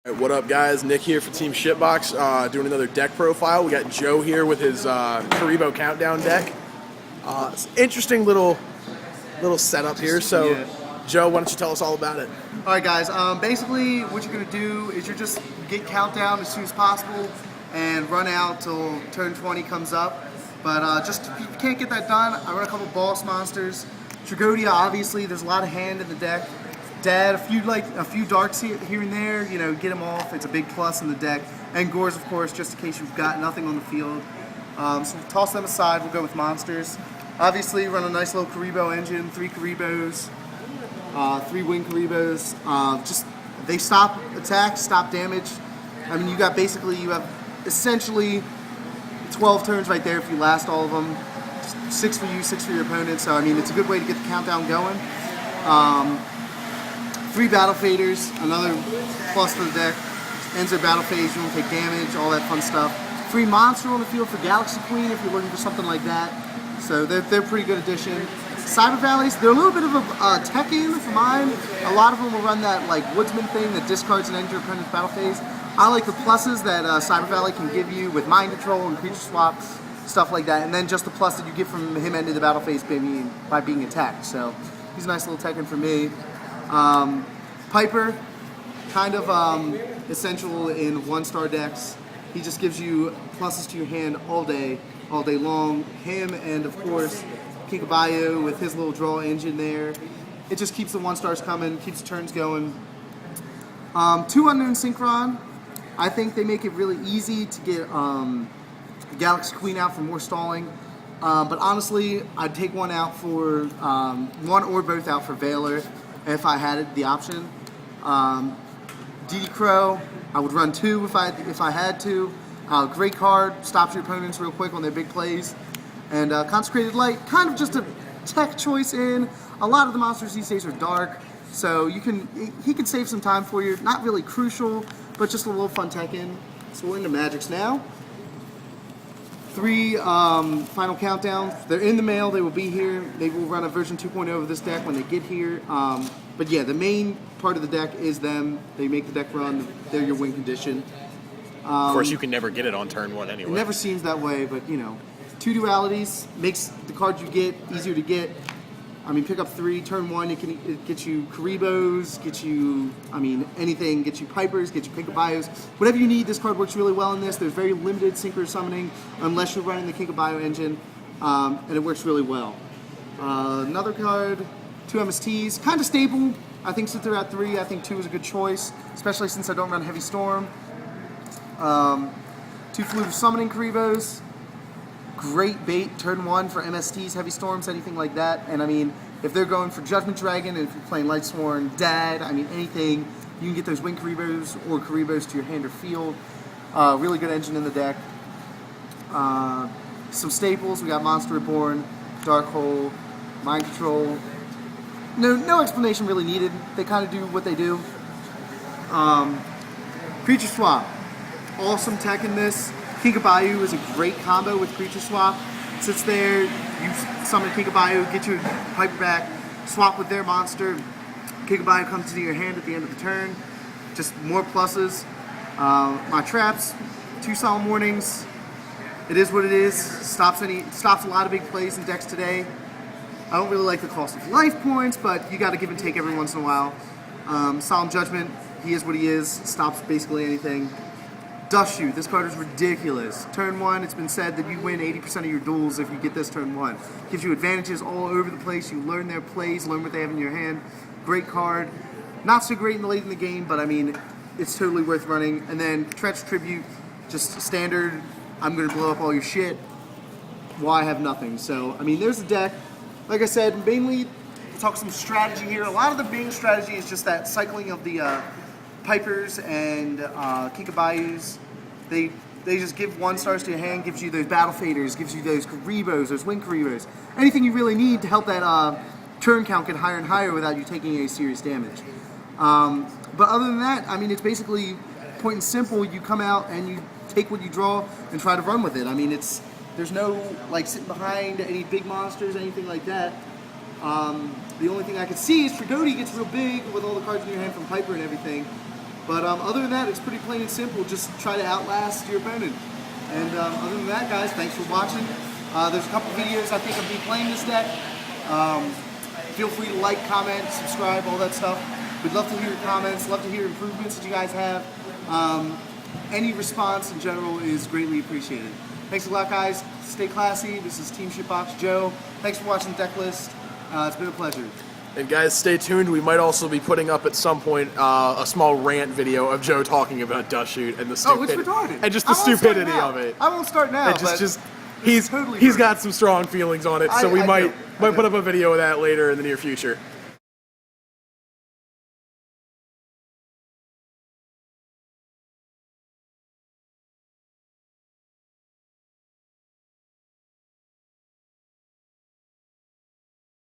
What up, guys? Nick here for Team Shitbox, doing another deck profile. We got Joe here with his Kuriboh Kountdown deck. It's an interesting little setup here. So, yeah. Joe, why don't you tell us all about it? All right, guys. Basically, what you're gonna do is you're just get Countdown as soon as possible and run out till turn 20 comes up. But just if you can't get that done, I run a couple boss monsters. Tragodia, obviously, there's a lot of hand in the deck. Dad, a few darks here and there, you know, get them off. It's a big plus in the deck. And Gores, of course, just in case you've got nothing on the field. So we'll toss them aside. We'll go with monsters. Obviously, run a nice little Kuriboh engine, 3 Kuribohs, 3 wing Kuribohs. Just they stop attacks, stop damage. I mean, you have essentially 12 turns right there if you last all of them. 6 for you, 6 for your opponent. So I mean, it's a good way to get the countdown going. 3 battle faders, another plus for the deck. Ends their battle phase, you don't take damage, all that fun stuff. 3 monster on the field for Galaxy Queen if you're looking for something like that. So they're a pretty good addition. Cyber Valleys, they're a little bit of a tech-in for mine. A lot of them will run that like Woodsman thing that discards and ends your opponent's battle phase. I like the pluses that Cyber Valley can give you with mind control and creature swaps, stuff like that. And then just the plus that you get from him ending the battle phase by being attacked. So he's a nice little tech-in for me. Piper, kind of essential in 1-star decks. He just gives you pluses to your hand all day long. Him and of course Kuriboh with his little draw engine there. It just keeps the 1-stars coming, keeps the turns going. 2 Unknown Synchron. I think they make it really easy to get Galaxy Queen out for more stalling. But honestly, I'd take one out for one or both out for Valor if I had the option. DD Crow, I would run 2 if I had to. Great card, stops your opponents real quick on their big plays. And Consecrated Light, kind of just a tech choice in. A lot of the monsters these days are dark, so he can save some time for you. Not really crucial, but just a little fun tech in. So we're into Magics now. 3 final countdowns. They're in the mail. They will be here. They will run a version 2.0 of this deck when they get here. But yeah, the main part of the deck is them. They make the deck run. They're your win condition. Of course, you can never get it on turn 1 anyway. It never seems that way, but you know, 2 dualities makes the cards you get easier to get. I mean, pick up 3, turn 1, it gets you Kuribohs, get you, I mean, anything, get you Pipers, get you Kuribohs. Whatever you need, this card works really well in this. There's very limited synchro summoning unless you're running the Kuriboh engine, and it works really well. Another card, 2 MSTs, kind of stable. I think since they're at 3, I think 2 is a good choice, especially since I don't run Heavy Storm. 2 Flute of Summoning Kuribohs. Great bait, turn 1 for MSTs, Heavy Storms, anything like that. And I mean, if they're going for Judgment Dragon, and if you're playing Lightsworn, Dad, I mean, anything, you can get those Wing Kuribohs or Kuribohs to your hand or field. Really good engine in the deck. Some staples, we got Monster Reborn, Dark Hole, Mind Control. No explanation really needed. They kind of do what they do. Creature Swap. Awesome tech in this. Kuriboh is a great combo with Creature Swap. Sits there, you summon Kuriboh, get your Piper back, swap with their monster. Kuriboh comes to your hand at the end of the turn. Just more pluses. My traps, 2 Solemn Warnings. It is what it is. Stops a lot of big plays in decks today. I don't really like the cost of life points, but you got to give and take every once in a while. Solemn Judgment, he is what he is. Stops basically anything. Dust Shoot, this card is ridiculous. Turn 1, it's been said that you win 80% of your duels if you get this turn 1. Gives you advantages all over the place. You learn their plays, learn what they have in your hand. Great card. Not so great late in the game, but I mean, it's totally worth running. And then Treacherous Tribute, just standard. I'm going to blow up all your shit. Why have nothing? So, I mean, there's the deck. Like I said, mainly, we'll talk some strategy here. A lot of the main strategy is just that cycling of the Pipers and Kuribohs. They just give 1-stars to your hand, gives you those battle faders, gives you those Kuribohs, those wing Kuribohs. Anything you really need to help that turn count get higher and higher without you taking any serious damage. But other than that, I mean, it's basically point and simple. You come out and you take what you draw and try to run with it. I mean, there's no like sitting behind any big monsters, anything like that. The only thing I could see is Tragodia gets real big with all the cards in your hand from Piper and everything. But other than that, it's pretty plain and simple. Just try to outlast your opponent. And other than that, guys, thanks for watching. There's a couple videos I think of me playing this deck. Feel free to like, comment, subscribe, all that stuff. We'd love to hear your comments, love to hear improvements that you guys have. Any response in general is greatly appreciated. Thanks a lot, guys. Stay classy. This is Team Shitbox Joe. Thanks for watching the deck list. It's been a pleasure. And guys, stay tuned. We might also be putting up at some point a small rant video of Joe talking about Dust Shoot and the stupidity. Oh, it's retarded. And just the stupidity of it. I won't start now. And he's totally got some strong feelings on it, so we might put up a video of that later in the near future.